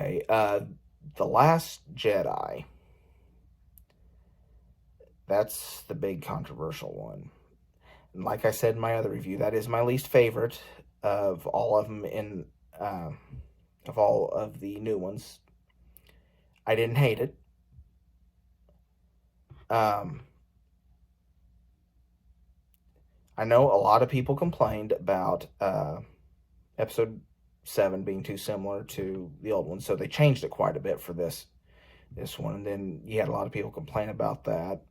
Okay, The Last Jedi. That's the big controversial one. And like I said in my other review, that is my least favorite of all of them uh, of all of the new ones. I didn't hate it. Um, I know a lot of people complained about episode 7 being too similar to the old one, so they changed it quite a bit for this one. And then you had a lot of people complain about that.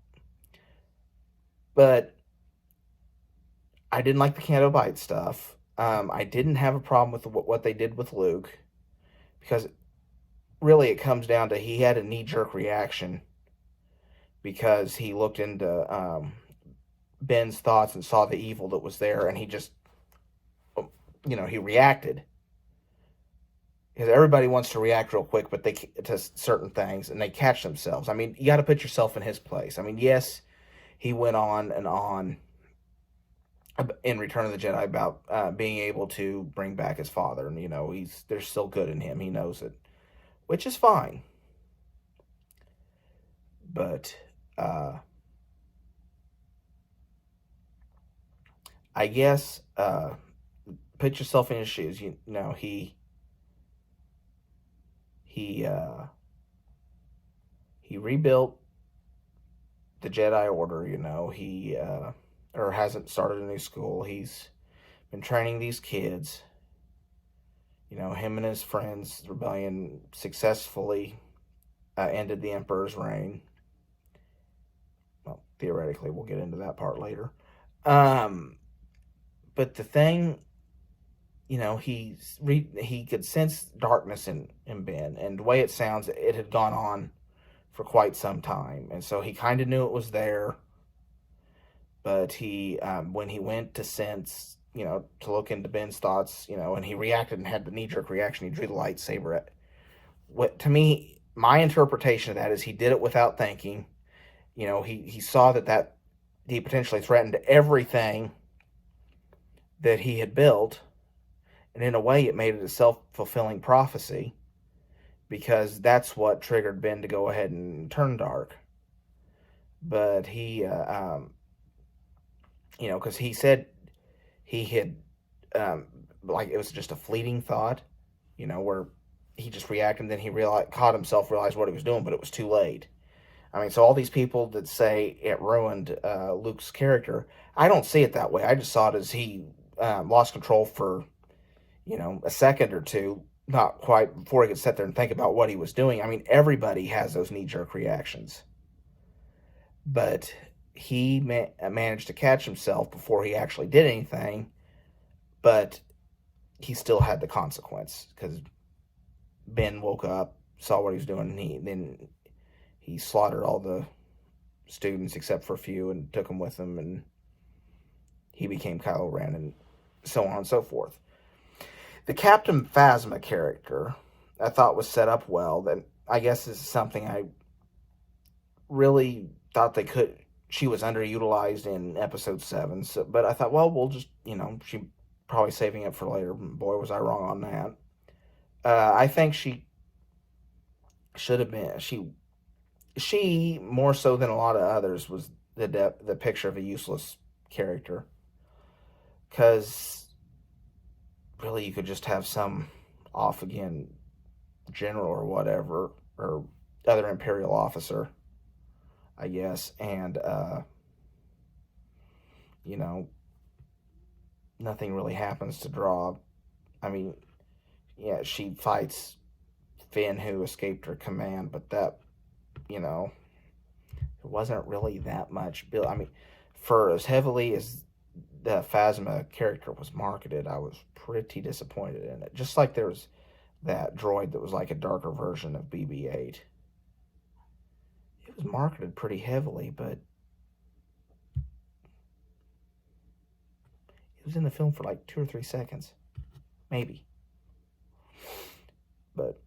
But I didn't like the Canto Bite stuff. I didn't have a problem with what they did with Luke, because really it comes down to he had a knee-jerk reaction because he looked into Ben's thoughts and saw the evil that was there, and he just, he reacted. Because everybody wants to react real quick, but they to certain things, and they catch themselves. I mean, you got to put yourself in his place. I mean, yes, he went on and on in Return of the Jedi about being able to bring back his father, and there's still good in him. He knows it, which is fine. But I guess put yourself in his shoes. He rebuilt the Jedi Order. He or hasn't started a new school. He's been training these kids. Him and his friends, the rebellion successfully ended the Emperor's reign. Well, theoretically, we'll get into that part later. But the thing, he could sense darkness in Ben, and the way it sounds, it had gone on for quite some time, and so he kind of knew it was there. But when he went to sense, to look into Ben's thoughts, and he reacted and had the knee-jerk reaction, he drew the lightsaber at. What, to me, my interpretation of that is he did it without thinking. He saw that he potentially threatened everything that he had built, and in a way it made it a self-fulfilling prophecy, because that's what triggered Ben to go ahead and turn dark. But he because he said he had, like, it was just a fleeting thought, where he just reacted, and then he caught himself, realized what he was doing, but it was too late. I mean, so all these people that say it ruined Luke's character, I don't see it that way. I just saw it as he lost control for, a second or two, not quite, before he could sit there and think about what he was doing. I mean, everybody has those knee-jerk reactions. But he managed to catch himself before he actually did anything, but he still had the consequence, because Ben woke up, saw what he was doing, and he slaughtered all the students except for a few and took them with him, and he became Kylo Ren, and so on and so forth. The Captain Phasma character, I thought, was set up well. That, I guess, is something I really thought she was underutilized in episode 7. So, but I thought, well, we'll just, she probably saving it for later. Boy, was I wrong on that. I think she should have been, she more so than a lot of others, was the picture of a useless character. Because really, you could just have some off again general or whatever, or other Imperial officer, I guess, and nothing really happens to draw. I mean, yeah, she fights Finn, who escaped her command, but that, it wasn't really that much build. I mean, for as heavily as the Phasma character was marketed, I was pretty disappointed in it. Just like there was that droid that was like a darker version of BB-8. It was marketed pretty heavily, but it was in the film for like 2 or 3 seconds. Maybe. But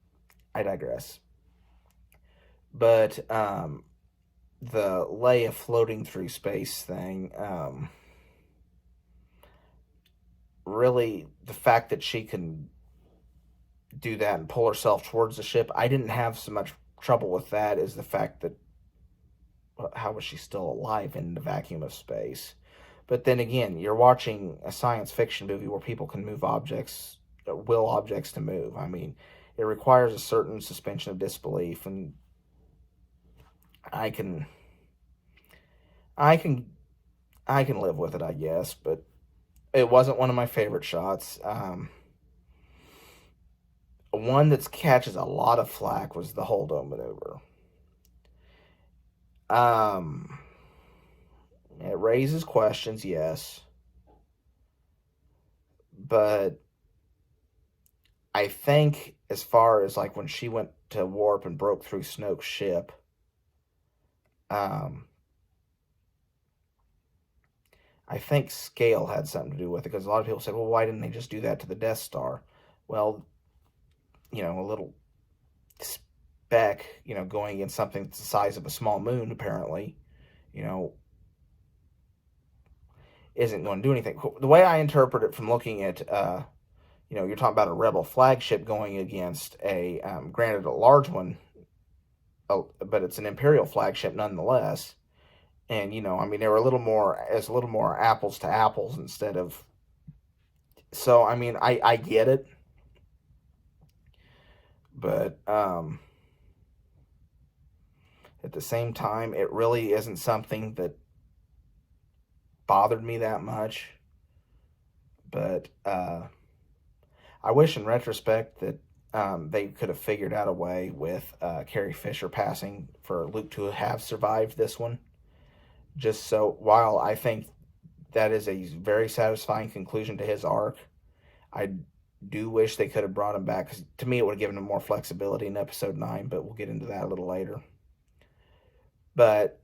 I digress. But the Leia floating through space thing, really, the fact that she can do that and pull herself towards the ship. I didn't have so much trouble with that as the fact that how was she still alive in the vacuum of space? But then again, you're watching a science fiction movie where people can move objects, will objects to move. I mean, it requires a certain suspension of disbelief, and I can, I can, I can live with it, I guess. But it wasn't one of my favorite shots. One that catches a lot of flack was the Holdo maneuver. It raises questions, yes, but I think as far as like when she went to warp and broke through Snoke's ship, I think scale had something to do with it, because a lot of people said, well, why didn't they just do that to the Death Star? Well, a little speck, going against something that's the size of a small moon, apparently, isn't going to do anything. The way I interpret it from looking at, you're talking about a Rebel flagship going against a, granted, a large one, but it's an Imperial flagship nonetheless. And, they were a little more apples to apples instead of, so, I get it. But, at the same time, it really isn't something that bothered me that much. But I wish in retrospect that they could have figured out a way with Carrie Fisher passing for Luke to have survived this one. Just so, while I think that is a very satisfying conclusion to his arc, I do wish they could have brought him back, because to me it would have given him more flexibility in episode 9, but we'll get into that a little later. But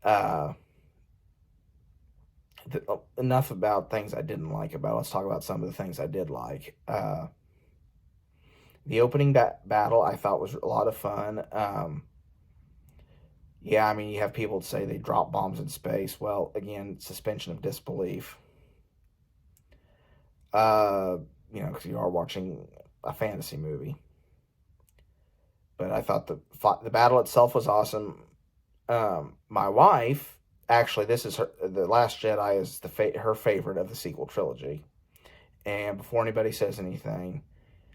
enough about things I didn't like about it. Let's talk about some of the things I did like. The opening battle I thought was a lot of fun. You have people say they drop bombs in space. Well, again, suspension of disbelief. Because you are watching a fantasy movie. But I thought the battle itself was awesome. My wife, actually, this is The Last Jedi is her favorite of the sequel trilogy. And before anybody says anything,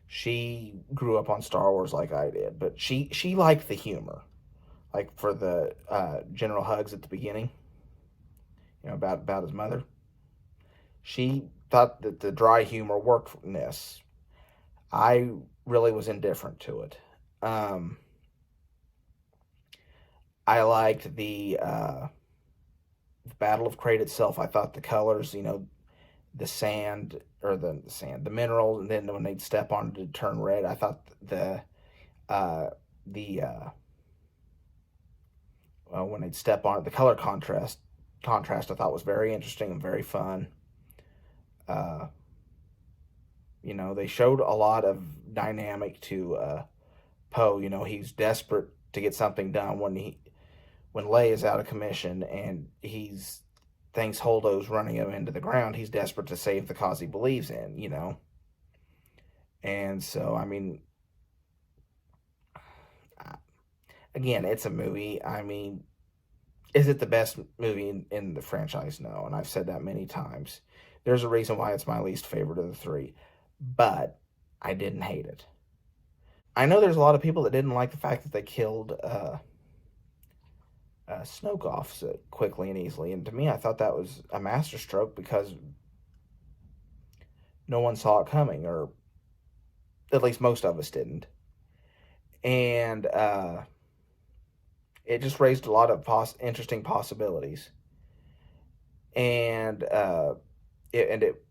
she grew up on Star Wars like I did, but she liked the humor, like for the General Hugs at the beginning, about his mother. She thought that the dry humor worked in this. I really was indifferent to it. I liked the Battle of Crate itself. I thought the colors, the sand, or the minerals, and then when they'd step on it to turn red, I thought when they'd step on it, the color contrast I thought was very interesting and very fun. They showed a lot of dynamic to Poe. He's desperate to get something done when Leia's out of commission and he's thinks Holdo's running him into the ground. He's desperate to save the cause he believes in, And so, again, it's a movie. Is it the best movie in the franchise? No, and I've said that many times. There's a reason why it's my least favorite of the three, but I didn't hate it. I know there's a lot of people that didn't like the fact that they killed Snoke off so quickly and easily, and to me, I thought that was a masterstroke because no one saw it coming, or at least most of us didn't, and it just raised a lot of interesting possibilities, and it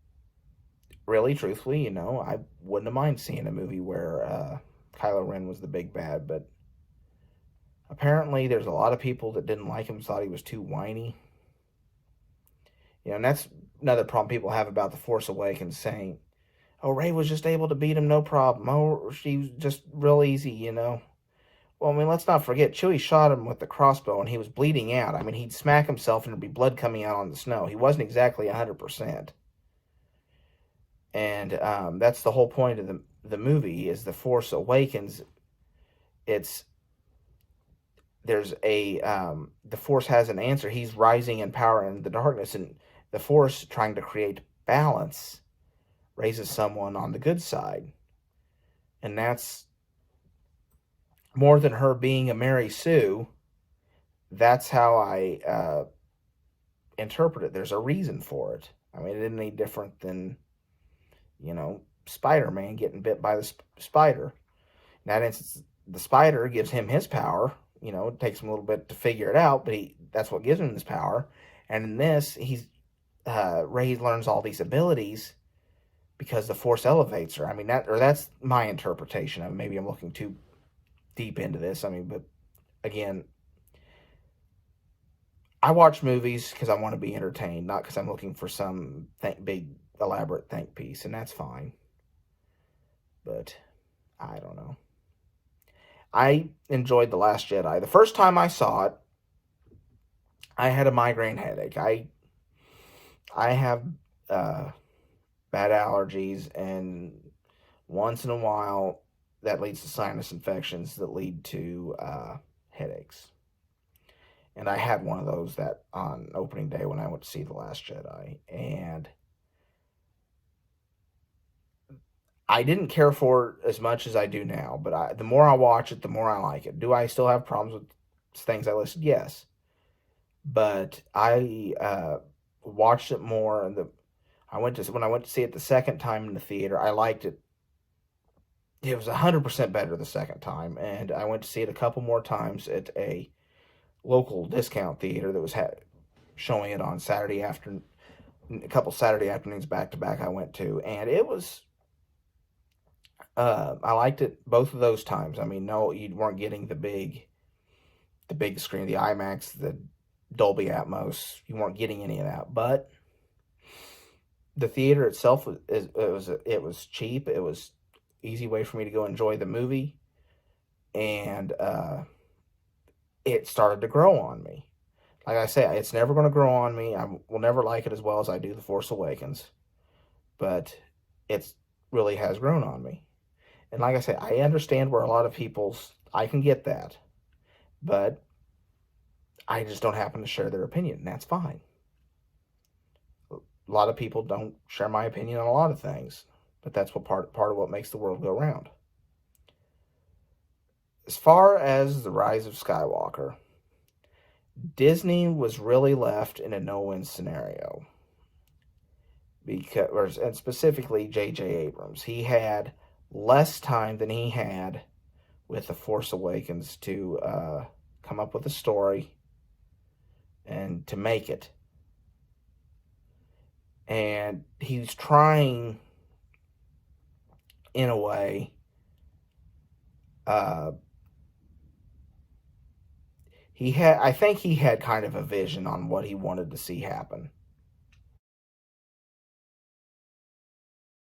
really, truthfully, I wouldn't have minded seeing a movie where Kylo Ren was the big bad, but apparently there's a lot of people that didn't like him, thought he was too whiny. And that's another problem people have about The Force Awakens, saying, oh, Rey was just able to beat him, no problem. Oh, she was just real easy, Well, let's not forget, Chewie shot him with the crossbow and he was bleeding out. He'd smack himself and there'd be blood coming out on the snow. He wasn't exactly 100%. And that's the whole point of the movie is The Force Awakens. It's there's a the Force has an answer. He's rising in power in the darkness, and the Force, trying to create balance, raises someone on the good side, and that's more than her being a Mary Sue. That's how I interpret it. There's a reason for it. I mean, it isn't any different than, Spider-Man getting bit by the spider. In that instance, the spider gives him his power. It takes him a little bit to figure it out, but that's what gives him his power. And in this, Rey learns all these abilities because the Force elevates her. I mean, that's my interpretation of it. Maybe I'm looking too deep into this. I mean, but again, I watch movies because I want to be entertained, not because I'm looking for some big, elaborate think piece, and that's fine. But I don't know. I enjoyed The Last Jedi. The first time I saw it, I had a migraine headache. I have bad allergies, and once in a while, that leads to sinus infections that lead to headaches. And I had one of those that on opening day when I went to see The Last Jedi. And I didn't care for it as much as I do now. But the more I watch it, the more I like it. Do I still have problems with things I listed? Yes. But I watched it more. And when I went to see it the second time in the theater, I liked it. It was 100% better the second time. And I went to see it a couple more times at a local discount theater that was showing it on Saturday afternoon, a couple Saturday afternoons back to back I went to, and it was, I liked it both of those times. I mean, no, you weren't getting the big screen, the IMAX, the Dolby Atmos. You weren't getting any of that, but the theater itself it was cheap. It was easy way for me to go enjoy the movie, and it started to grow on me. Like I say, it's never going to grow on me. I will never like it as well as I do The Force Awakens. But it really has grown on me. And like I say, I understand where a lot of I can get that. But I just don't happen to share their opinion, and that's fine. A lot of people don't share my opinion on a lot of things. But that's what part of what makes the world go round. As far as The Rise of Skywalker, Disney was really left in a no-win scenario. And specifically J.J. Abrams. He had less time than he had with The Force Awakens to come up with a story and to make it. And he's trying, in a way, I think he had kind of a vision on what he wanted to see happen.